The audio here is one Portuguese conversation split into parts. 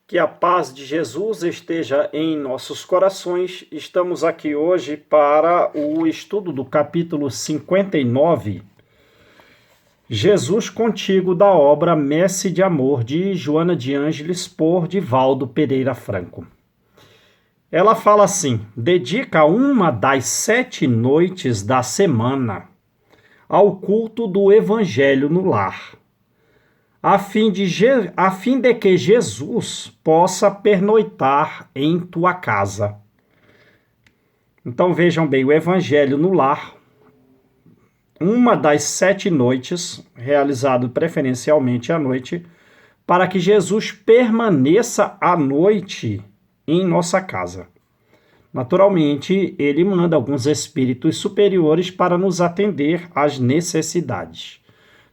Que a paz de Jesus esteja em nossos corações. Estamos aqui hoje para o estudo do capítulo 59, Jesus Contigo, da obra Messe de Amor, de Joana de Ângeles, por Divaldo Pereira Franco. Ela fala assim: dedica uma das 7 noites da semana ao culto do Evangelho no lar, a fim de que Jesus possa pernoitar em tua casa. Então vejam bem, o Evangelho no lar, uma das 7 noites, realizado preferencialmente à noite, para que Jesus permaneça à noite em nossa casa. Naturalmente, ele manda alguns espíritos superiores para nos atender às necessidades.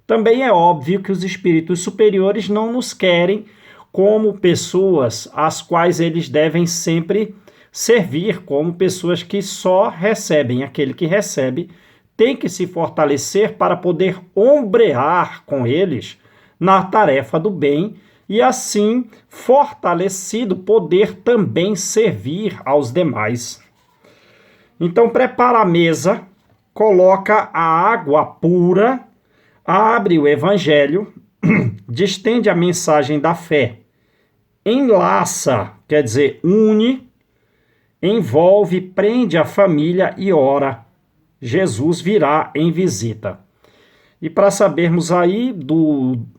Também é óbvio que os espíritos superiores não nos querem como pessoas às quais eles devem sempre servir, como pessoas que só recebem. Aquele que recebe tem que se fortalecer para poder ombrear com eles na tarefa do bem e, assim, fortalecido, poder também servir aos demais. Então, prepara a mesa, coloca a água pura, abre o Evangelho, distende a mensagem da fé, enlaça, quer dizer, une, envolve, prende a família e ora. Jesus virá em visita. E para sabermos aí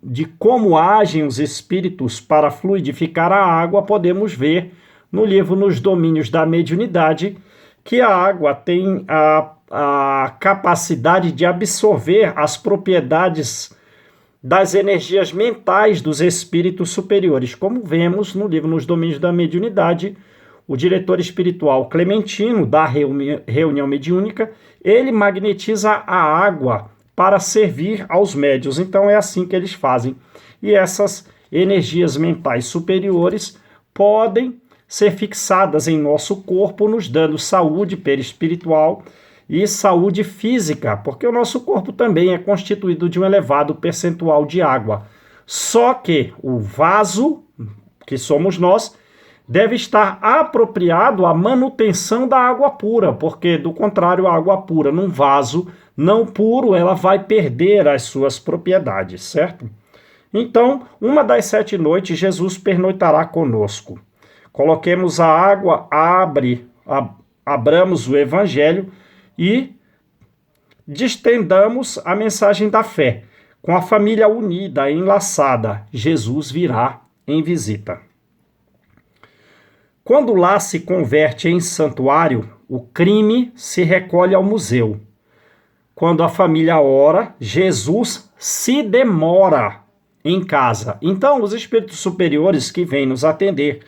de como agem os espíritos para fluidificar a água, podemos ver no livro Nos Domínios da Mediunidade que a água tem a capacidade de absorver as propriedades das energias mentais dos espíritos superiores. Como vemos no livro Nos Domínios da Mediunidade, o diretor espiritual Clementino, da reunião mediúnica, ele magnetiza a água para servir aos médiuns. Então é assim que eles fazem. E essas energias mentais superiores podem ser fixadas em nosso corpo, nos dando saúde perispiritual e saúde física, porque o nosso corpo também é constituído de um elevado percentual de água. Só que o vaso, que somos nós, deve estar apropriado à manutenção da água pura, porque, do contrário, a água pura num vaso não puro, ela vai perder as suas propriedades, certo? Então, uma das 7 noites, Jesus pernoitará conosco. Coloquemos a água, abramos o Evangelho e distendamos a mensagem da fé. Com a família unida, enlaçada, Jesus virá em visita. Quando o lar se converte em santuário, o crime se recolhe ao museu. Quando a família ora, Jesus se demora em casa. Então, os espíritos superiores que vêm nos atender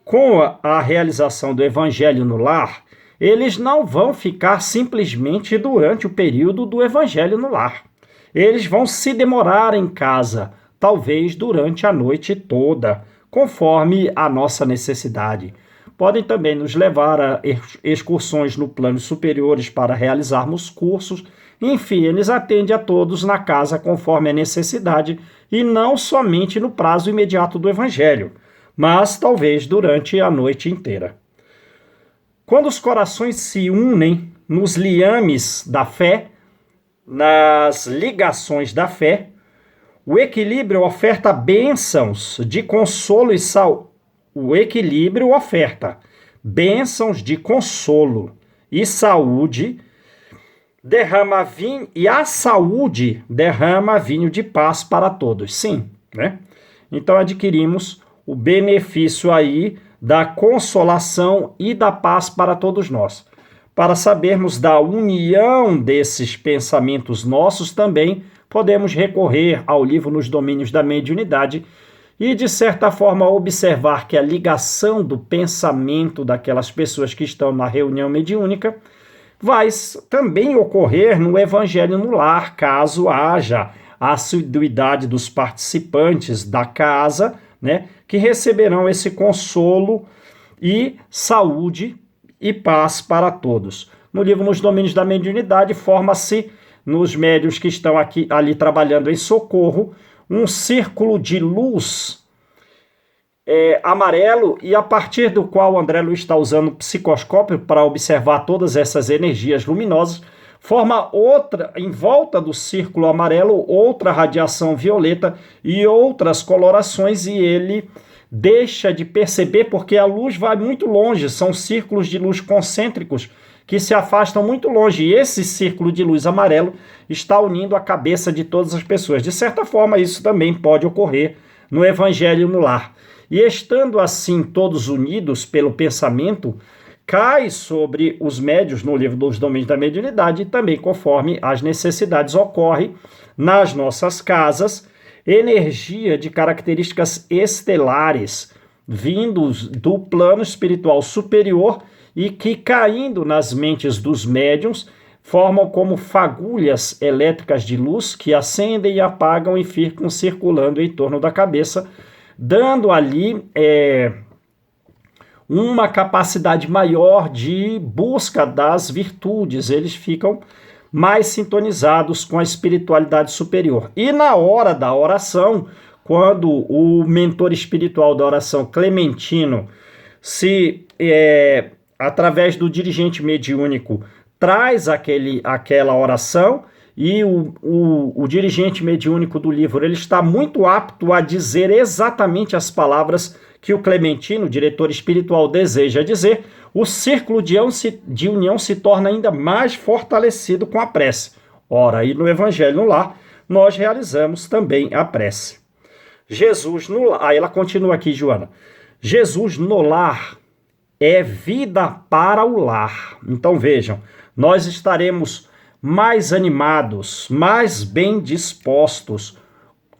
com a realização do Evangelho no lar, eles não vão ficar simplesmente durante o período do Evangelho no lar. Eles vão se demorar em casa, talvez durante a noite toda, conforme a nossa necessidade. Podem também nos levar a excursões no plano superiores para realizarmos cursos. Enfim, eles atendem a todos na casa conforme a necessidade e não somente no prazo imediato do Evangelho, mas talvez durante a noite inteira. Quando os corações se unem nos liames da fé, nas ligações da fé, o equilíbrio oferta bênçãos de consolo e saúde. O equilíbrio oferta bênçãos de consolo e saúde, e a saúde derrama vinho de paz para todos. Sim, né? Então adquirimos o benefício aí da consolação e da paz para todos nós. Para sabermos da união desses pensamentos nossos, também podemos recorrer ao livro Nos Domínios da Mediunidade e, de certa forma, observar que a ligação do pensamento daquelas pessoas que estão na reunião mediúnica vai também ocorrer no Evangelho no lar, caso haja a assiduidade dos participantes da casa, né, que receberão esse consolo e saúde e paz para todos. No livro Nos Domínios da Mediunidade, forma-se, nos médiuns que estão ali trabalhando em socorro, um círculo de luz amarelo, e a partir do qual o André Luiz está usando o psicoscópio para observar todas essas energias luminosas, forma outra, em volta do círculo amarelo, outra radiação violeta e outras colorações, e ele deixa de perceber porque a luz vai muito longe, são círculos de luz concêntricos que se afastam muito longe, e esse círculo de luz amarelo está unindo a cabeça de todas as pessoas. De certa forma, isso também pode ocorrer no Evangelho no Lar. E estando assim todos unidos pelo pensamento, cai sobre os médiuns no livro dos Domínios da Mediunidade, e também conforme as necessidades ocorre nas nossas casas, energia de características estelares vindos do plano espiritual superior e que, caindo nas mentes dos médiuns, formam como fagulhas elétricas de luz que acendem e apagam e ficam circulando em torno da cabeça, dando ali uma capacidade maior de busca das virtudes. Eles ficam mais sintonizados com a espiritualidade superior. E na hora da oração, quando o mentor espiritual da oração, Clementino, através do dirigente mediúnico, traz aquela oração, e o dirigente mediúnico do livro, ele está muito apto a dizer exatamente as palavras que o Clementino, o diretor espiritual, deseja dizer, o círculo de união se torna ainda mais fortalecido com a prece. Ora, aí no Evangelho no Lar, nós realizamos também a prece. Jesus no lar, aí ela continua aqui, Joana. Jesus no lar é vida para o lar. Então vejam, nós estaremos mais animados, mais bem dispostos,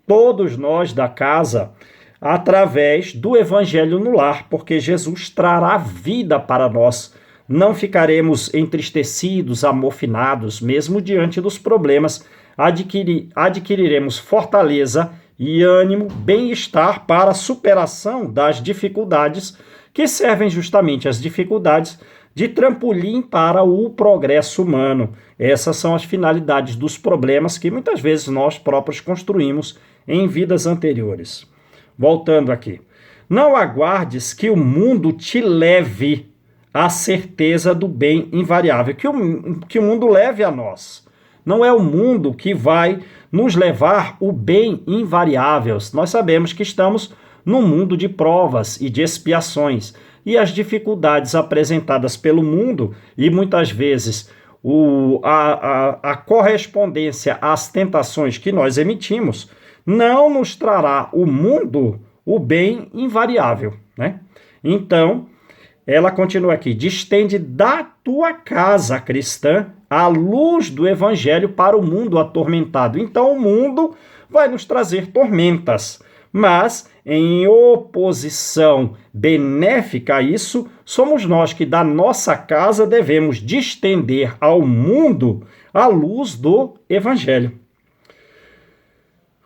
todos nós da casa, através do Evangelho no Lar, porque Jesus trará vida para nós. Não ficaremos entristecidos, amofinados, mesmo diante dos problemas. Adquiriremos fortaleza e ânimo, bem-estar para a superação das dificuldades, que servem justamente as dificuldades de trampolim para o progresso humano. Essas são as finalidades dos problemas que muitas vezes nós próprios construímos em vidas anteriores. Voltando aqui. Não aguardes que o mundo te leve à certeza do bem invariável, que o mundo leve a nós. Não é o mundo que vai nos levar o bem invariável. Nós sabemos que estamos num mundo de provas e de expiações, e as dificuldades apresentadas pelo mundo, e muitas vezes a correspondência às tentações que nós emitimos, não nos trará o mundo o bem invariável, né? Então, ela continua aqui: distende da tua casa cristã a luz do Evangelho para o mundo atormentado. Então, o mundo vai nos trazer tormentas, mas em oposição benéfica a isso, somos nós que da nossa casa devemos distender ao mundo a luz do Evangelho.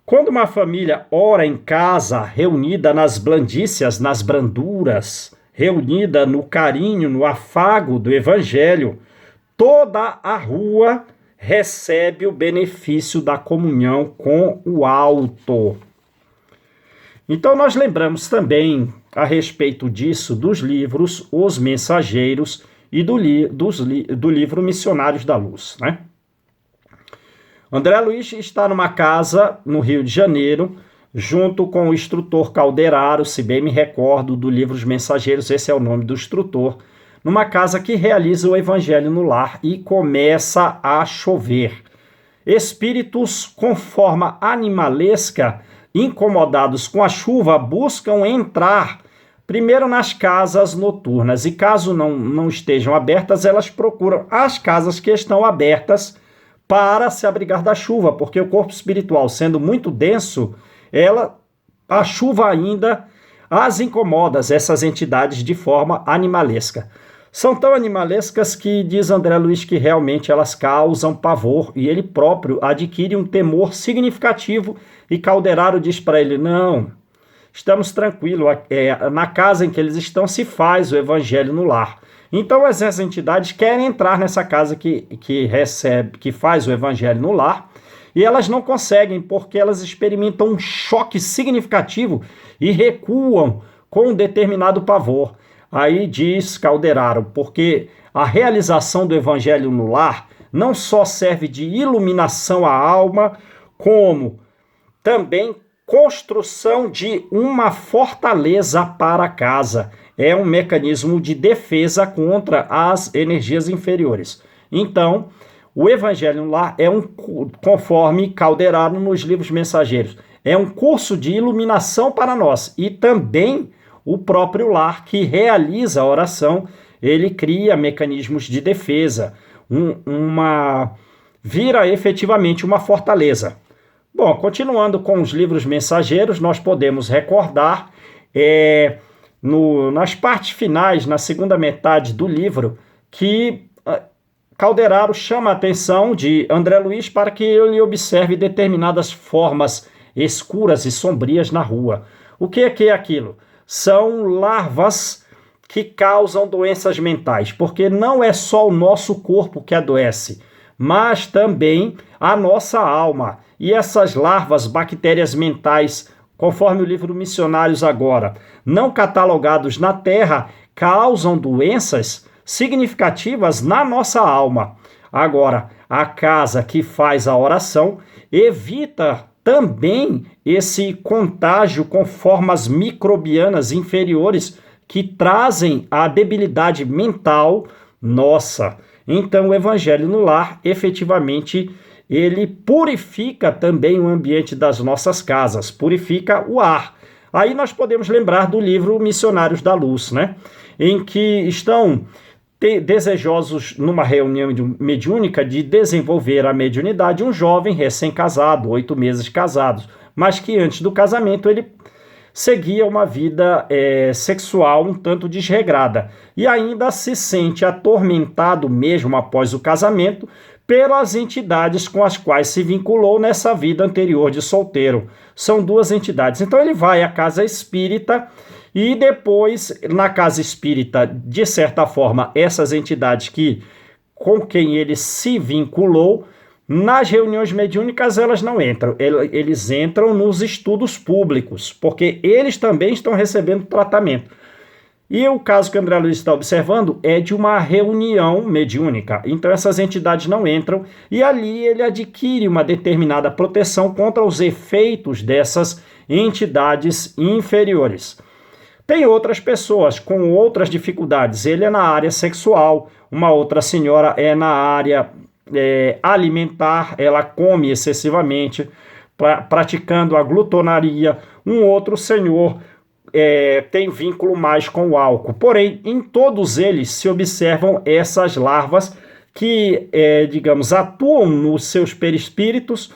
Quando uma família ora em casa, reunida nas blandícias, nas branduras, reunida no carinho, no afago do Evangelho, toda a rua recebe o benefício da comunhão com o alto. Então nós lembramos também a respeito disso dos livros Os Mensageiros e do livro Missionários da Luz, né? André Luiz está numa casa no Rio de Janeiro, junto com o instrutor Calderaro, se bem me recordo, do livro Os Mensageiros, esse é o nome do instrutor, numa casa que realiza o Evangelho no Lar, e começa a chover. Espíritos com forma animalesca, incomodados com a chuva, buscam entrar primeiro nas casas noturnas, e caso não estejam abertas, elas procuram as casas que estão abertas para se abrigar da chuva, porque o corpo espiritual, sendo muito denso, a chuva ainda as incomoda, essas entidades, de forma animalesca. São tão animalescas que diz André Luiz que realmente elas causam pavor, e ele próprio adquire um temor significativo, e Calderaro diz para ele: não, estamos tranquilos, na casa em que eles estão se faz o Evangelho no Lar. Então essas entidades querem entrar nessa casa que faz o Evangelho no Lar, e elas não conseguem, porque elas experimentam um choque significativo e recuam com um determinado pavor. Aí diz Calderaro, porque a realização do evangelho no lar não só serve de iluminação à alma, como também construção de uma fortaleza para a casa. É um mecanismo de defesa contra as energias inferiores. Então, o evangelho no lar é conforme Calderaro nos livros mensageiros, é um curso de iluminação para nós. E também o próprio lar que realiza a oração, ele cria mecanismos de defesa, vira efetivamente uma fortaleza. Bom, continuando com os livros mensageiros, nós podemos recordar nas partes finais, na segunda metade do livro, que Calderaro chama a atenção de André Luiz para que ele observe determinadas formas escuras e sombrias na rua. O que é aquilo? São larvas que causam doenças mentais, porque não é só o nosso corpo que adoece, mas também a nossa alma. E essas larvas, bactérias mentais, conforme o livro Missionários Agora, não catalogados na Terra, causam doenças significativas na nossa alma. Agora, a casa que faz a oração evita também esse contágio com formas microbianas inferiores que trazem a debilidade mental nossa. Então, o evangelho no lar, efetivamente, ele purifica também o ambiente das nossas casas, purifica o ar. Aí nós podemos lembrar do livro Missionários da Luz, né? Em que estão desejosos, numa reunião mediúnica, de desenvolver a mediunidade, um jovem recém-casado, 8 meses casados, mas que antes do casamento ele seguia uma vida sexual um tanto desregrada e ainda se sente atormentado mesmo após o casamento pelas entidades com as quais se vinculou nessa vida anterior de solteiro. São 2 entidades. Então ele vai à casa espírita e depois, na casa espírita, de certa forma, essas entidades com quem ele se vinculou, nas reuniões mediúnicas elas não entram, eles entram nos estudos públicos, porque eles também estão recebendo tratamento. E o caso que o André Luiz está observando é de uma reunião mediúnica, então essas entidades não entram e ali ele adquire uma determinada proteção contra os efeitos dessas entidades inferiores. Tem outras pessoas com outras dificuldades, ele é na área sexual, uma outra senhora é na área alimentar, ela come excessivamente, praticando a glutonaria. Um outro senhor tem vínculo mais com o álcool. Porém, em todos eles se observam essas larvas que, digamos, atuam nos seus perispíritos,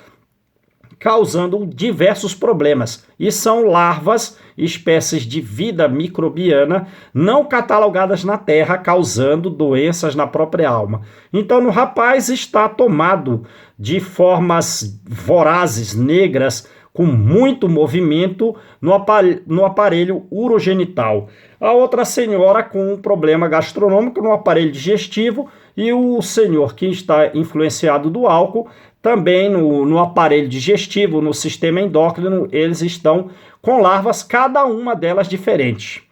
causando diversos problemas. E são larvas, espécies de vida microbiana, não catalogadas na Terra, causando doenças na própria alma. Então, no rapaz está tomado de formas vorazes, negras, com muito movimento no aparelho urogenital. A outra senhora com um problema gastronômico no aparelho digestivo e o senhor que está influenciado do álcool também no aparelho digestivo, no sistema endócrino, eles estão com larvas, cada uma delas diferente.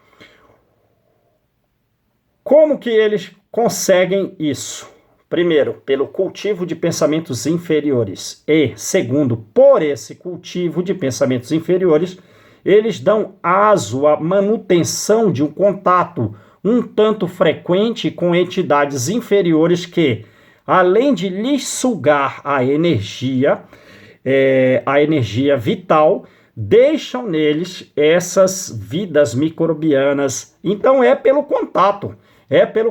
Como que eles conseguem isso? Primeiro, pelo cultivo de pensamentos inferiores. E, segundo, por esse cultivo de pensamentos inferiores, eles dão aso à manutenção de um contato um tanto frequente com entidades inferiores que, além de lhes sugar a energia vital, deixam neles essas vidas microbianas. Então é pelo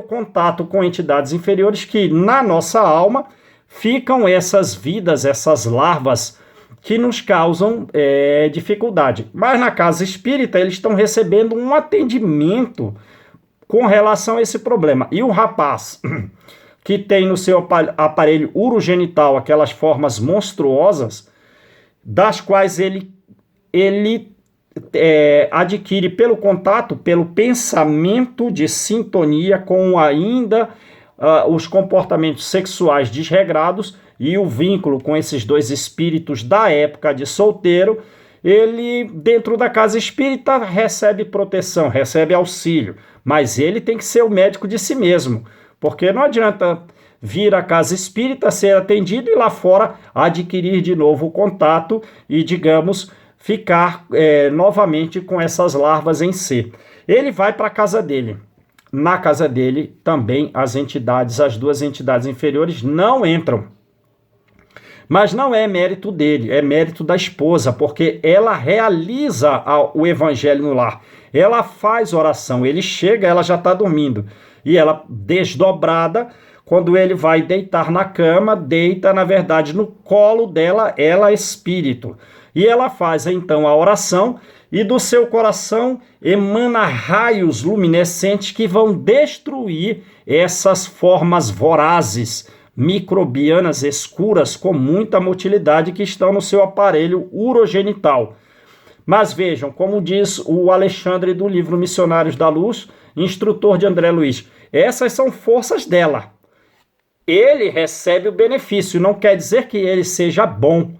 contato com entidades inferiores que na nossa alma ficam essas vidas, essas larvas que nos causam dificuldade. Mas na casa espírita eles estão recebendo um atendimento com relação a esse problema. E o rapaz que tem no seu aparelho urogenital aquelas formas monstruosas, das quais ele adquire pelo contato, pelo pensamento de sintonia com ainda os comportamentos sexuais desregrados e o vínculo com esses 2 espíritos da época de solteiro, ele, dentro da casa espírita, recebe proteção, recebe auxílio, mas ele tem que ser o médico de si mesmo, porque não adianta vir à casa espírita, ser atendido e lá fora adquirir de novo o contato e, digamos, ficar novamente com essas larvas em si. Ele vai para a casa dele. Na casa dele também as duas entidades inferiores não entram. Mas não é mérito dele, é mérito da esposa, porque ela realiza o evangelho no lar. Ela faz oração, ele chega, ela já está dormindo. E ela, desdobrada, quando ele vai deitar na cama, deita, na verdade, no colo dela, ela é espírito. E ela faz, então, a oração, e do seu coração emana raios luminescentes que vão destruir essas formas vorazes, microbianas escuras com muita motilidade que estão no seu aparelho urogenital. Mas vejam, como diz o Alexandre do livro Missionários da Luz, instrutor de André Luiz, essas são forças dela. Ele recebe o benefício, não quer dizer que ele seja bom.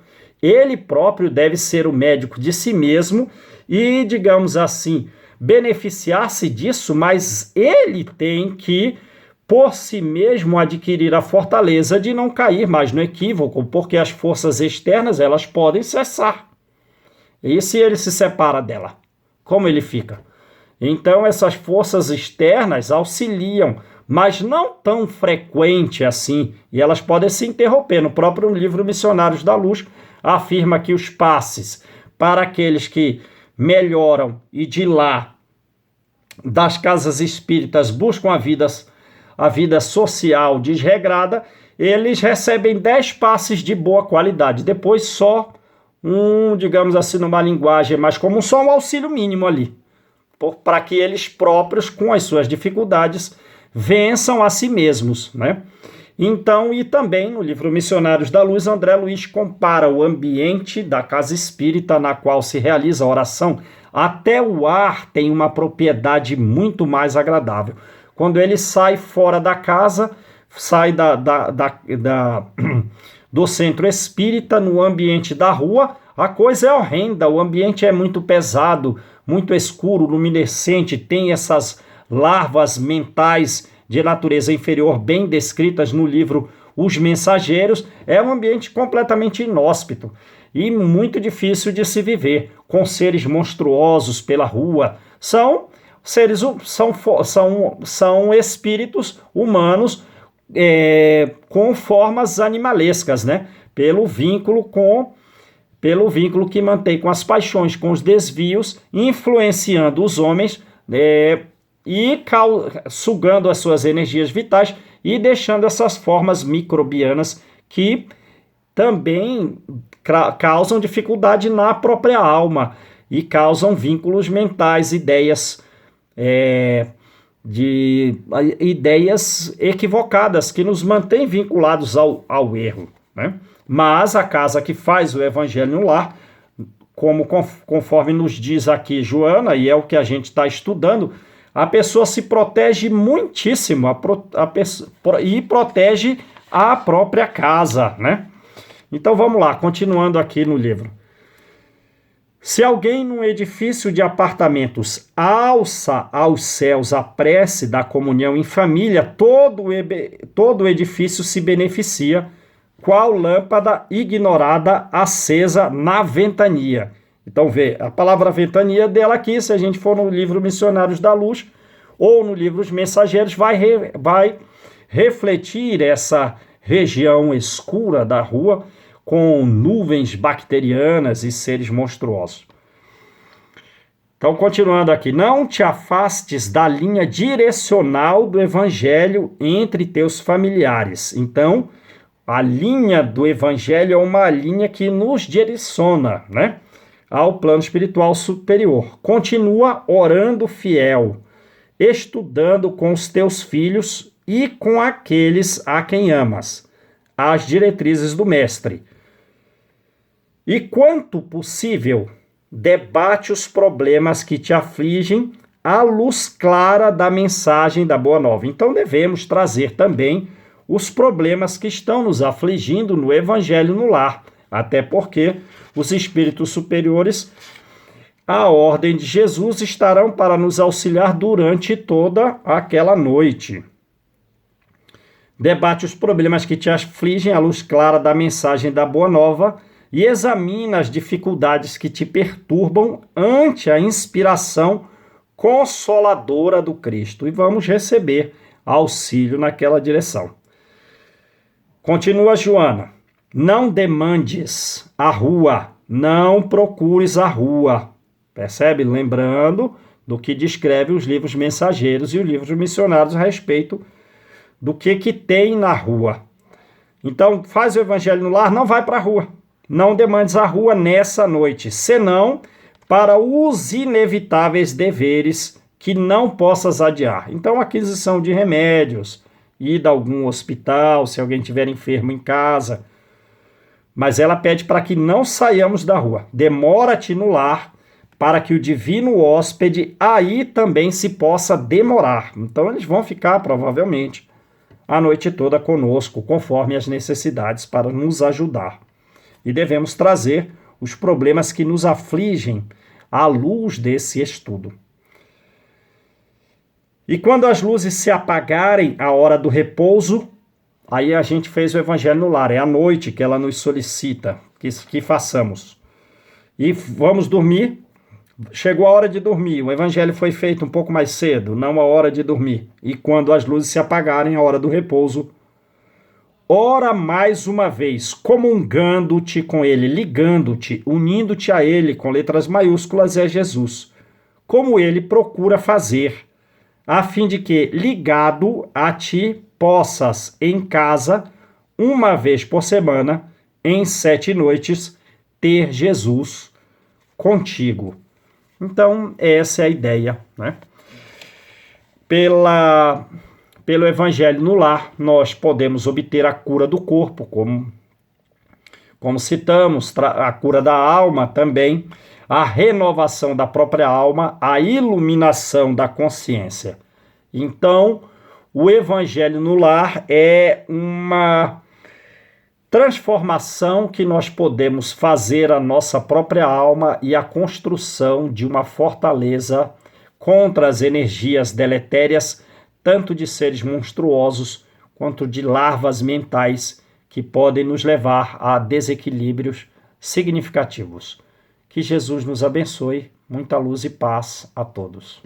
Ele próprio deve ser o médico de si mesmo e, digamos assim, beneficiar-se disso, mas ele tem que por si mesmo adquirir a fortaleza de não cair mais no equívoco, porque as forças externas elas podem cessar. E se ele se separa dela, como ele fica? Então essas forças externas auxiliam, mas não tão frequente assim, e elas podem se interromper. No próprio livro Missionários da Luz afirma que os passes para aqueles que melhoram e de lá das casas espíritas buscam a vida social desregrada, eles recebem 10 passes de boa qualidade. Depois só digamos assim, numa linguagem mais comum, só um auxílio mínimo ali, para que eles próprios, com as suas dificuldades, vençam a si mesmos, né? Então, e também no livro Missionários da Luz, André Luiz compara o ambiente da casa espírita na qual se realiza a oração, até o ar tem uma propriedade muito mais agradável. Quando ele sai fora da casa, sai do centro espírita, no ambiente da rua, a coisa é horrenda, o ambiente é muito pesado, muito escuro, luminescente, tem essas larvas mentais de natureza inferior bem descritas no livro Os Mensageiros. É um ambiente completamente inóspito e muito difícil de se viver, com seres monstruosos pela rua. São espíritos humanos com formas animalescas, né? Pelo vínculo que mantém com as paixões, com os desvios, influenciando os homens e sugando as suas energias vitais e deixando essas formas microbianas que também causam dificuldade na própria alma e causam vínculos mentais, ideias equivocadas que nos mantêm vinculados ao erro, né? Mas a casa que faz o evangelho no lar, conforme nos diz aqui Joana, e é o que a gente está estudando, a pessoa se protege muitíssimo e protege a própria casa, né? Então vamos lá, continuando aqui no livro. Se alguém num edifício de apartamentos alça aos céus a prece da comunhão em família, todo o edifício se beneficia, qual lâmpada ignorada acesa na ventania. Então vê, a palavra ventania dela aqui, se a gente for no livro Missionários da Luz ou no livro Os Mensageiros, vai refletir essa região escura da rua com nuvens bacterianas e seres monstruosos. Então, continuando aqui, não te afastes da linha direcional do evangelho entre teus familiares. Então, a linha do evangelho é uma linha que nos direciona, né, ao plano espiritual superior. Continua orando fiel, estudando com os teus filhos e com aqueles a quem amas, as diretrizes do mestre. E quanto possível, debate os problemas que te afligem à luz clara da mensagem da Boa Nova. Então devemos trazer também os problemas que estão nos afligindo no Evangelho no lar, Até porque os espíritos superiores, a ordem de Jesus, estarão para nos auxiliar durante toda aquela noite. Debate os problemas que te afligem à luz clara da mensagem da Boa Nova e examina as dificuldades que te perturbam ante a inspiração consoladora do Cristo. E vamos receber auxílio naquela direção. Continua Joana. Não demandes a rua, não procures a rua. Percebe? Lembrando do que descreve os livros mensageiros e os livros missionários a respeito do que tem na rua. Então, faz o evangelho no lar, não vai para a rua. Não demandes a rua nessa noite, senão para os inevitáveis deveres que não possas adiar. Então, aquisição de remédios, ir a algum hospital, se alguém estiver enfermo em casa. Mas ela pede para que não saiamos da rua. Demora-te no lar, para que o divino hóspede aí também se possa demorar. Então, eles vão ficar, provavelmente, a noite toda conosco, conforme as necessidades, para nos ajudar. E devemos trazer os problemas que nos afligem à luz desse estudo. E quando as luzes se apagarem à hora do repouso, aí a gente fez o evangelho no lar, é à noite que ela nos solicita que façamos. E vamos dormir. Chegou a hora de dormir, o evangelho foi feito um pouco mais cedo, não a hora de dormir. E quando as luzes se apagarem, a hora do repouso, ora mais uma vez, comungando-te com ele, ligando-te, unindo-te a ele, com letras maiúsculas, é Jesus, como ele procura fazer, a fim de que, ligado a ti, possas, em casa, uma vez por semana, em 7 noites, ter Jesus contigo. Então, essa é a ideia, né? Pelo evangelho no lar, nós podemos obter a cura do corpo, como citamos, a cura da alma também, a renovação da própria alma, a iluminação da consciência. Então, o evangelho no lar é uma transformação que nós podemos fazer a nossa própria alma e a construção de uma fortaleza contra as energias deletérias, tanto de seres monstruosos quanto de larvas mentais que podem nos levar a desequilíbrios significativos. Que Jesus nos abençoe, muita luz e paz a todos.